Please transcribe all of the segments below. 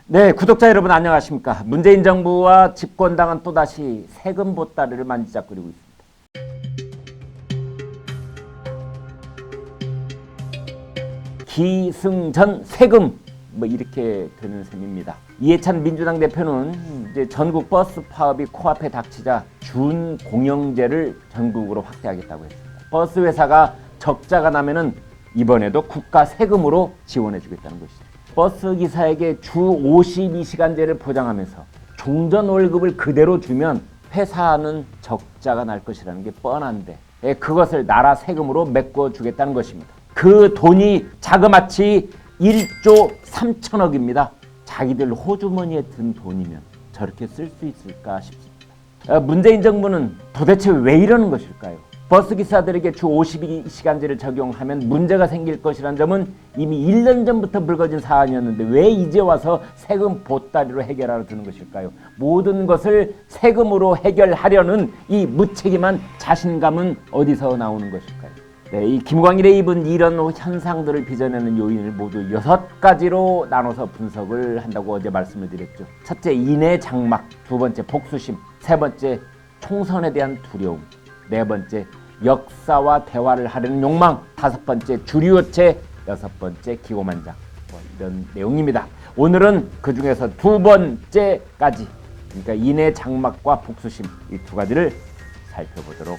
네, 구독자 여러분 안녕하십니까. 문재인 정부와 집권당은 또다시 세금 보따리를 만지작거리고 있습니다. 기승전 세금 뭐 이렇게 되는 셈입니다. 이해찬 민주당 대표는 이제 전국 버스 파업이 코앞에 닥치자 준공영제를 전국으로 확대하겠다고 했습니다. 버스 회사가 적자가 나면은 이번에도 국가 세금으로 지원해 주겠다는 것이죠. 버스 기사에게 주 52시간제를 보장하면서 종전 월급을 그대로 주면 회사는 적자가 날 것이라는 게 뻔한데 그것을 나라 세금으로 메꿔 주겠다는 것입니다. 그 돈이 자그마치 1조 3천억입니다. 자기들 호주머니에 든 돈이면 저렇게 쓸 수 있을까 싶습니다. 문재인 정부는 도대체 왜 이러는 것일까요? 버스기사들에게 주 52시간제를 적용하면 문제가 생길 것이라는 점은 이미 1년 전부터 불거진 사안이었는데 왜 이제 와서 세금 보따리로 해결하러 드는 것일까요? 모든 것을 세금으로 해결하려는 이 무책임한 자신감은 어디서 나오는 것일까요? 네, 이 김광일의 입은 이런 현상들을 빚어내는 요인을 모두 6가지로 나눠서 분석을 한다고 어제 말씀을 드렸죠. 첫째, 인해 장막. 두 번째, 복수심. 세 번째, 총선에 대한 두려움. 네 번째, 역사와 대화를 하려는 욕망. 다섯 번째, 주류요체. 여섯 번째, 기고만장. 이런 내용입니다. 오늘은 그 중에서 두 번째까지, 그러니까 인해 장막과 복수심, 이 두 가지를 살펴보도록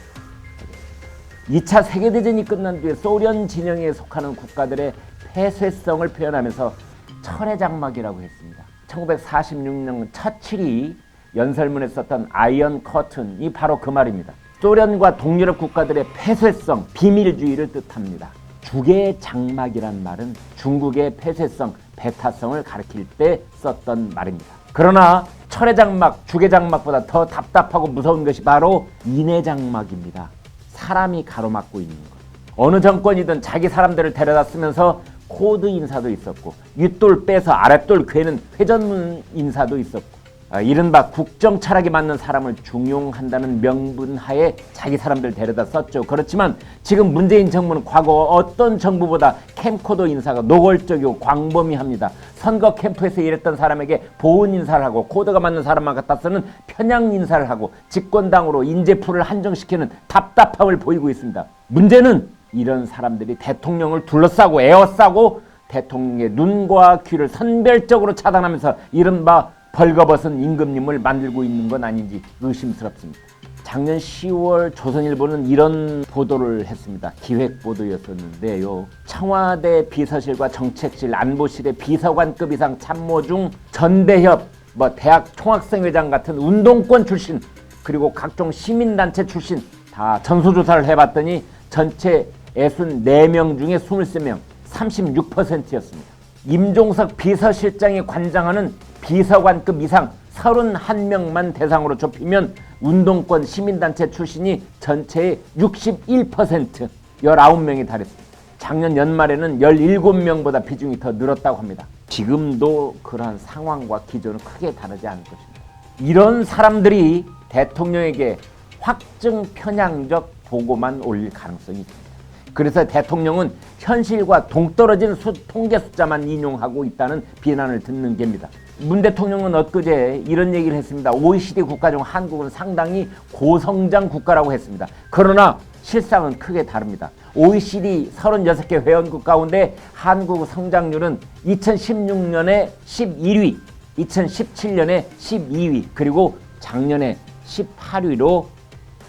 하겠습니다. 2차 세계대전이 끝난 뒤에 소련 진영에 속하는 국가들의 폐쇄성을 표현하면서 철의 장막이라고 했습니다. 1946년 처칠이 연설문에 썼던 아이언 커튼이 바로 그 말입니다. 소련과 동유럽 국가들의 폐쇄성, 비밀주의를 뜻합니다. 죽의 장막이란 말은 중국의 폐쇄성, 배타성을 가리킬 때 썼던 말입니다. 그러나 철의 장막, 죽의 장막보다 더 답답하고 무서운 것이 바로 인의 장막입니다. 사람이 가로막고 있는 것. 어느 정권이든 자기 사람들을 데려다 쓰면서 코드 인사도 있었고 윗돌 빼서 아랫돌 괴는 회전문 인사도 있었고 이른바 국정 철학에 맞는 사람을 중용한다는 명분하에 자기 사람들 데려다 썼죠. 그렇지만 지금 문재인 정부는 과거 어떤 정부보다 캠코더 인사가 노골적이고 광범위합니다. 선거 캠프에서 일했던 사람에게 보훈 인사를 하고 코드가 맞는 사람만 갖다 쓰는 편향 인사를 하고 집권당으로 인재풀을 한정시키는 답답함을 보이고 있습니다. 문제는 이런 사람들이 대통령을 둘러싸고 에워싸고 대통령의 눈과 귀를 선별적으로 차단하면서 이른바 벌거벗은 임금님을 만들고 있는 건 아닌지 의심스럽습니다. 작년 10월 조선일보는 이런 보도를 했습니다. 기획보도였었는데요. 청와대 비서실과 정책실, 안보실의 비서관급 이상 참모 중 전대협, 대학 총학생회장 같은 운동권 출신 그리고 각종 시민단체 출신 다 전수조사를 해봤더니 전체 64명 중에 23명, 36%였습니다. 임종석 비서실장이 관장하는 비서관급 이상 31명만 대상으로 좁히면 운동권 시민단체 출신이 전체의 61%, 19명이 달했습니다. 작년 연말에는 17명보다 비중이 더 늘었다고 합니다. 지금도 그러한 상황과 기조는 크게 다르지 않을 것입니다. 이런 사람들이 대통령에게 확증 편향적 보고만 올릴 가능성이 있습니다. 그래서 대통령은 현실과 동떨어진 통계 숫자만 인용하고 있다는 비난을 듣는 겁니다. 문 대통령은 엊그제 이런 얘기를 했습니다. OECD 국가 중 한국은 상당히 고성장 국가라고 했습니다. 그러나 실상은 크게 다릅니다. OECD 36개 회원국 가운데 한국 성장률은 2016년에 11위, 2017년에 12위, 그리고 작년에 18위로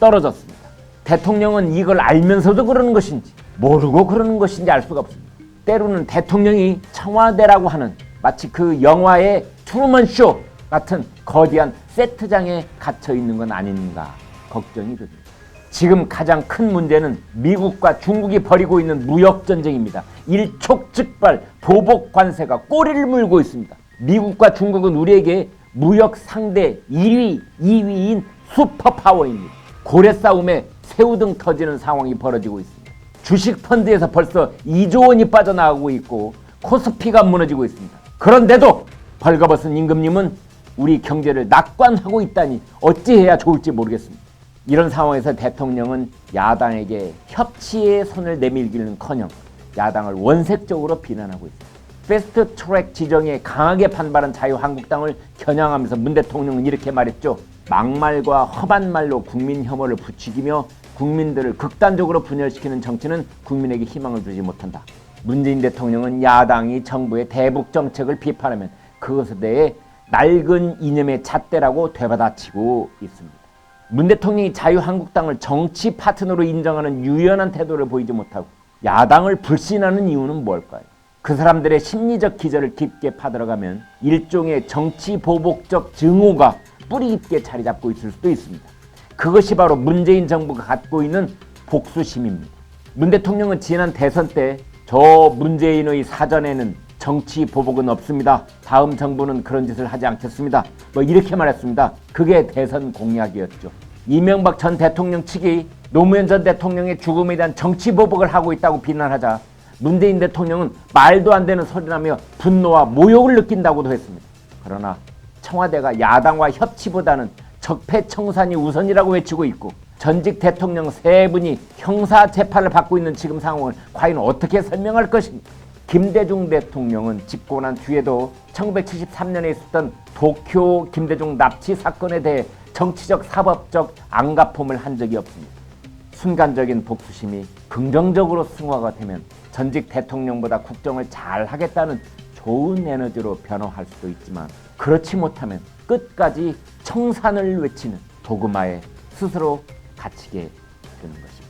떨어졌습니다. 대통령은 이걸 알면서도 그러는 것인지 모르고 그러는 것인지 알 수가 없습니다. 때로는 대통령이 청와대라고 하는 마치 그 영화의 트루먼쇼 같은 거대한 세트장에 gat혀 있는 건 아닌가 걱정이 됩니다. 지금 가장 큰 문제는 미국과 중국이 벌이고 있는 무역전쟁입니다. 일촉즉발 보복 관세가 꼬리를 물고 있습니다. 미국과 중국은 우리에게 무역 상대 1위, 2위인 슈퍼파워입니다. 고래 싸움에 새우등 터지는 상황이 벌어지고 있습니다. 주식 펀드에서 벌써 2조 원이 빠져나가고 있고 코스피가 무너지고 있습니다. 그런데도 벌거벗은 임금님은 우리 경제를 낙관하고 있다니 어찌해야 좋을지 모르겠습니다. 이런 상황에서 대통령은 야당에게 협치의 손을 내밀기는커녕 야당을 원색적으로 비난하고 있습니다. 패스트 트랙 지정에 강하게 반발한 자유한국당을 겨냥하면서 문 대통령은 이렇게 말했죠. 막말과 험한 말로 국민 혐오를 부추기며 국민들을 극단적으로 분열시키는 정치는 국민에게 희망을 주지 못한다. 문재인 대통령은 야당이 정부의 대북 정책을 비판하면 그것에 대해 낡은 이념의 잣대라고 되받아치고 있습니다. 문 대통령이 자유한국당을 정치 파트너로 인정하는 유연한 태도를 보이지 못하고 야당을 불신하는 이유는 뭘까요? 그 사람들의 심리적 기저를 깊게 파들어가면 일종의 정치 보복적 증오가 뿌리 깊게 자리 잡고 있을 수도 있습니다. 그것이 바로 문재인 정부가 갖고 있는 복수심입니다. 문 대통령은 지난 대선 때 저 문재인의 사전에는 정치 보복은 없습니다. 다음 정부는 그런 짓을 하지 않겠습니다. 이렇게 말했습니다. 그게 대선 공약이었죠. 이명박 전 대통령 측이 노무현 전 대통령의 죽음에 대한 정치 보복을 하고 있다고 비난하자 문재인 대통령은 말도 안 되는 소리라며 분노와 모욕을 느낀다고도 했습니다. 그러나 청와대가 야당과 협치보다는 적폐청산이 우선이라고 외치고 있고 전직 대통령 3분이 형사 재판을 받고 있는 지금 상황을 과연 어떻게 설명할 것입니까? 김대중 대통령은 집고 난 뒤에도 1973년에 있었던 도쿄 김대중 납치 사건에 대해 정치적 사법적 안갚음을 한 적이 없습니다. 순간적인 복수심이 긍정적으로 승화가 되면 전직 대통령보다 국정을 잘 하겠다는 좋은 에너지로 변화할 수도 있지만 그렇지 못하면 끝까지 청산을 외치는 도그마에 스스로 갇히게 되는 것입니다.